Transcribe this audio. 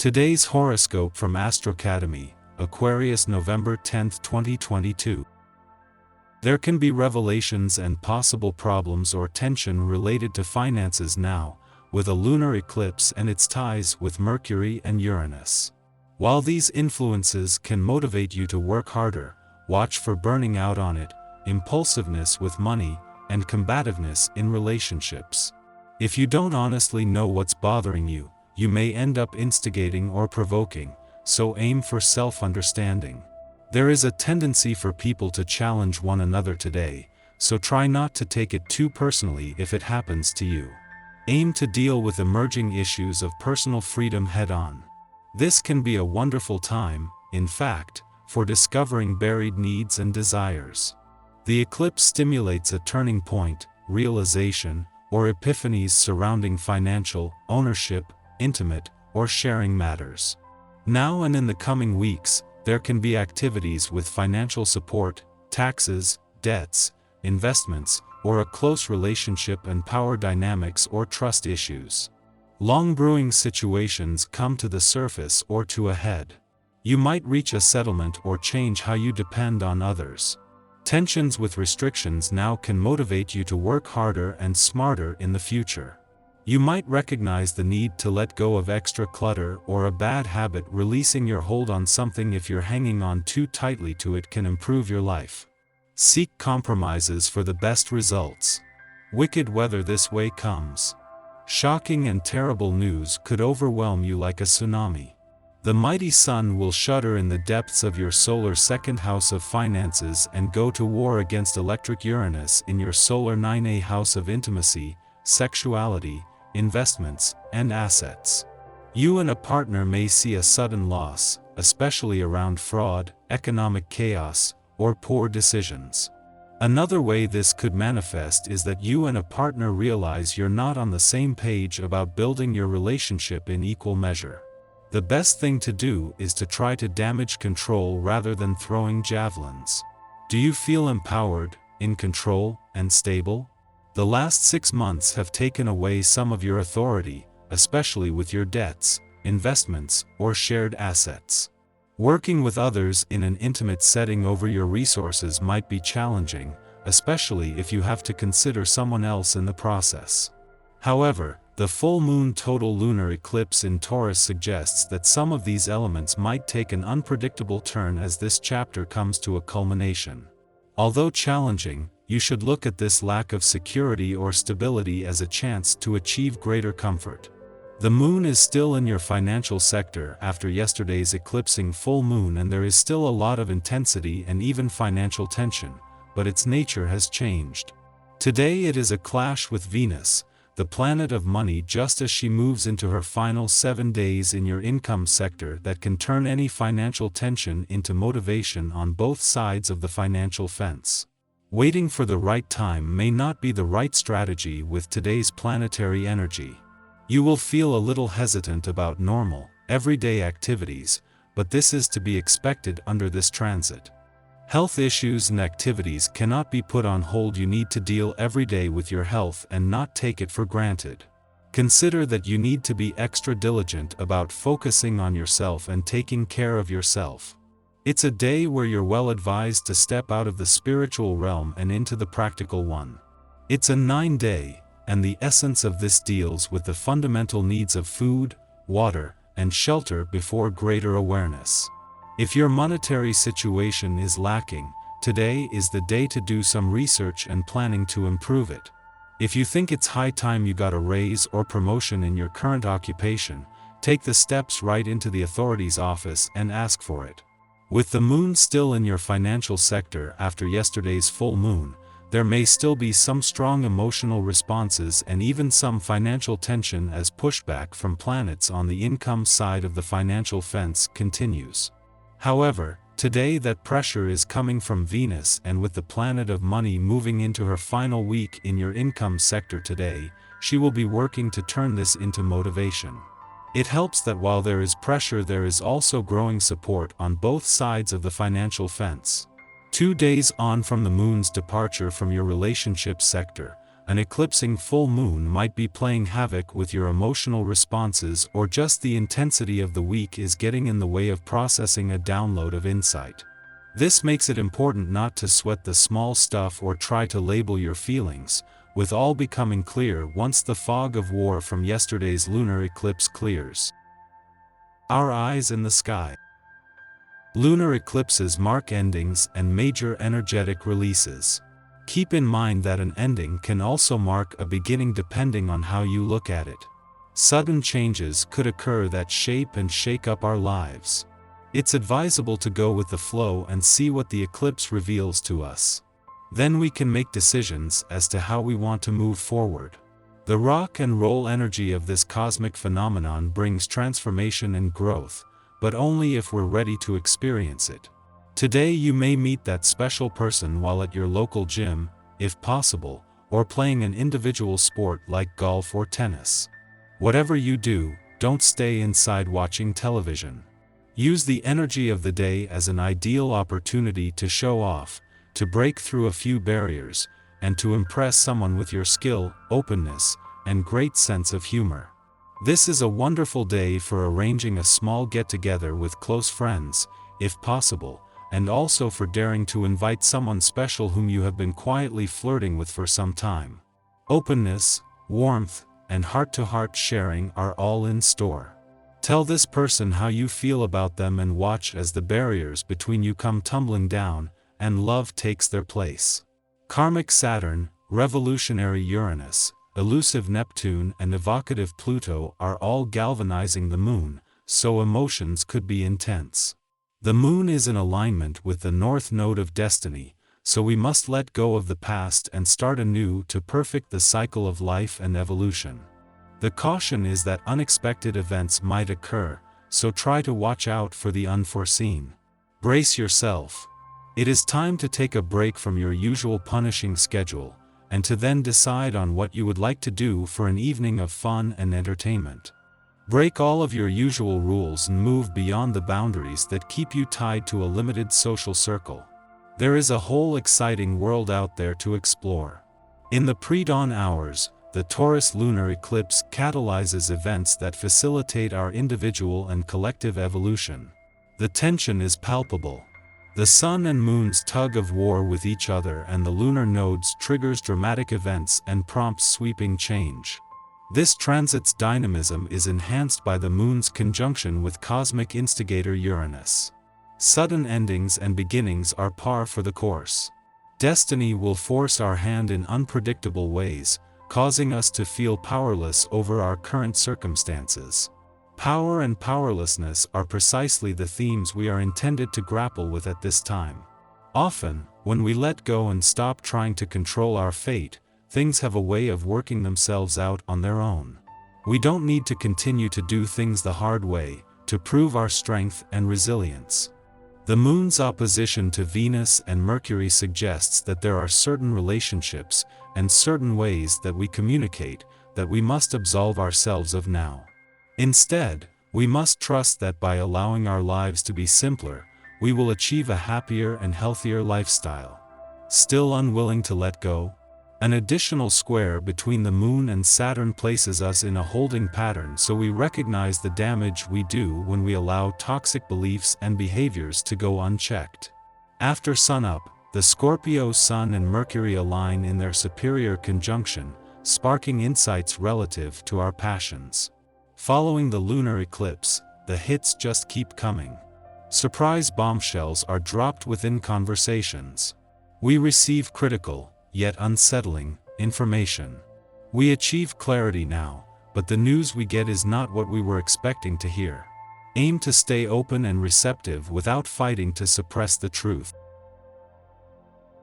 Today's horoscope from Astrocademy, Aquarius November 10, 2022. There can be revelations and possible problems or tension related to finances now, with a lunar eclipse and its ties with Mercury and Uranus. While these influences can motivate you to work harder, watch for burning out on it, impulsiveness with money, and combativeness in relationships. If you don't honestly know what's bothering you, you may end up instigating or provoking, so aim for self-understanding. There is a tendency for people to challenge one another today, so try not to take it too personally if it happens to you. Aim to deal with emerging issues of personal freedom head-on. This can be a wonderful time, in fact, for discovering buried needs and desires. The eclipse stimulates a turning point, realization, or epiphanies surrounding financial, ownership, intimate, or sharing matters. Now and in the coming weeks, there can be activities with financial support, taxes, debts, investments, or a close relationship and power dynamics or trust issues. Long brewing situations come to the surface or to a head. You might reach a settlement or change how you depend on others. Tensions with restrictions now can motivate you to work harder and smarter in the future. You might recognize the need to let go of extra clutter or a bad habit. Releasing your hold on something if you're hanging on too tightly to it can improve your life. Seek compromises for the best results. Wicked weather this way comes. Shocking and terrible news could overwhelm you like a tsunami. The mighty sun will shudder in the depths of your solar second house of finances and go to war against electric Uranus in your solar 9A house of intimacy, sexuality, investments, and assets. You and a partner may see a sudden loss, especially around fraud, economic chaos, or poor decisions. Another way this could manifest is that you and a partner realize you're not on the same page about building your relationship in equal measure. The best thing to do is to try to damage control rather than throwing javelins. Do you feel empowered, in control, and stable? The last 6 months have taken away some of your authority, especially with your debts, investments, or shared assets. Working with others in an intimate setting over your resources might be challenging, especially if you have to consider someone else in the process. However, the full moon total lunar eclipse in Taurus suggests that some of these elements might take an unpredictable turn as this chapter comes to a culmination. Although challenging, you should look at this lack of security or stability as a chance to achieve greater comfort. The moon is still in your financial sector after yesterday's eclipsing full moon, and there is still a lot of intensity and even financial tension, but its nature has changed. Today it is a clash with Venus, the planet of money, just as she moves into her final 7 days in your income sector, that can turn any financial tension into motivation on both sides of the financial fence. Waiting for the right time may not be the right strategy with today's planetary energy. You will feel a little hesitant about normal, everyday activities, but this is to be expected under this transit. Health issues and activities cannot be put on hold. You need to deal every day with your health and not take it for granted. Consider that you need to be extra diligent about focusing on yourself and taking care of yourself. It's a day where you're well advised to step out of the spiritual realm and into the practical one. It's a 9-day, and the essence of this deals with the fundamental needs of food, water, and shelter before greater awareness. If your monetary situation is lacking, today is the day to do some research and planning to improve it. If you think it's high time you got a raise or promotion in your current occupation, take the steps right into the authorities' office and ask for it. With the moon still in your financial sector after yesterday's full moon, there may still be some strong emotional responses and even some financial tension as pushback from planets on the income side of the financial fence continues. However, today that pressure is coming from Venus, and with the planet of money moving into her final week in your income sector today, she will be working to turn this into motivation. It helps that while there is pressure, there is also growing support on both sides of the financial fence. 2 days on from the moon's departure from your relationship sector, An eclipsing full moon might be playing havoc with your emotional responses, or just the intensity of the week is getting in the way of processing a download of insight. This makes it important not to sweat the small stuff or try to label your feelings, with all becoming clear once the fog of war from yesterday's lunar eclipse clears. Our eyes in the sky. Lunar eclipses mark endings and major energetic releases. Keep in mind that an ending can also mark a beginning depending on how you look at it. Sudden changes could occur that shape and shake up our lives. It's advisable to go with the flow and see what the eclipse reveals to us. Then we can make decisions as to how we want to move forward. The rock and roll energy of this cosmic phenomenon brings transformation and growth, but only if we're ready to experience it. Today you may meet that special person while at your local gym, if possible, or playing an individual sport like golf or tennis. Whatever you do, don't stay inside watching television. Use the energy of the day as an ideal opportunity to show off, to break through a few barriers, and to impress someone with your skill, openness, and great sense of humor. This is a wonderful day for arranging a small get-together with close friends, if possible, and also for daring to invite someone special whom you have been quietly flirting with for some time. Openness, warmth, and heart-to-heart sharing are all in store. Tell this person how you feel about them and watch as the barriers between you come tumbling down, and love takes their place. Karmic Saturn, revolutionary Uranus, elusive Neptune and evocative Pluto are all galvanizing the moon, so emotions could be intense. The moon is in alignment with the north node of destiny, so we must let go of the past and start anew to perfect the cycle of life and evolution. The caution is that unexpected events might occur, so try to watch out for the unforeseen. Brace yourself. It is time to take a break from your usual punishing schedule, and to then decide on what you would like to do for an evening of fun and entertainment. Break all of your usual rules and move beyond the boundaries that keep you tied to a limited social circle. There is a whole exciting world out there to explore. In the pre-dawn hours, the Taurus lunar eclipse catalyzes events that facilitate our individual and collective evolution. The tension is palpable. The sun and moon's tug of war with each other and the lunar nodes triggers dramatic events and prompts sweeping change. This transit's dynamism is enhanced by the moon's conjunction with cosmic instigator Uranus. Sudden endings and beginnings are par for the course. Destiny will force our hand in unpredictable ways, causing us to feel powerless over our current circumstances. Power and powerlessness are precisely the themes we are intended to grapple with at this time. Often, when we let go and stop trying to control our fate, things have a way of working themselves out on their own. We don't need to continue to do things the hard way, to prove our strength and resilience. The moon's opposition to Venus and Mercury suggests that there are certain relationships, and certain ways that we communicate, that we must absolve ourselves of now. Instead, we must trust that by allowing our lives to be simpler, we will achieve a happier and healthier lifestyle. Still unwilling to let go? An additional square between the moon and Saturn places us in a holding pattern, so we recognize the damage we do when we allow toxic beliefs and behaviors to go unchecked. After sunup, the Scorpio Sun and Mercury align in their superior conjunction, sparking insights relative to our passions. Following the lunar eclipse, the hits just keep coming. Surprise bombshells are dropped within conversations. We receive critical, yet unsettling, information. We achieve clarity now, but the news we get is not what we were expecting to hear. Aim to stay open and receptive without fighting to suppress the truth.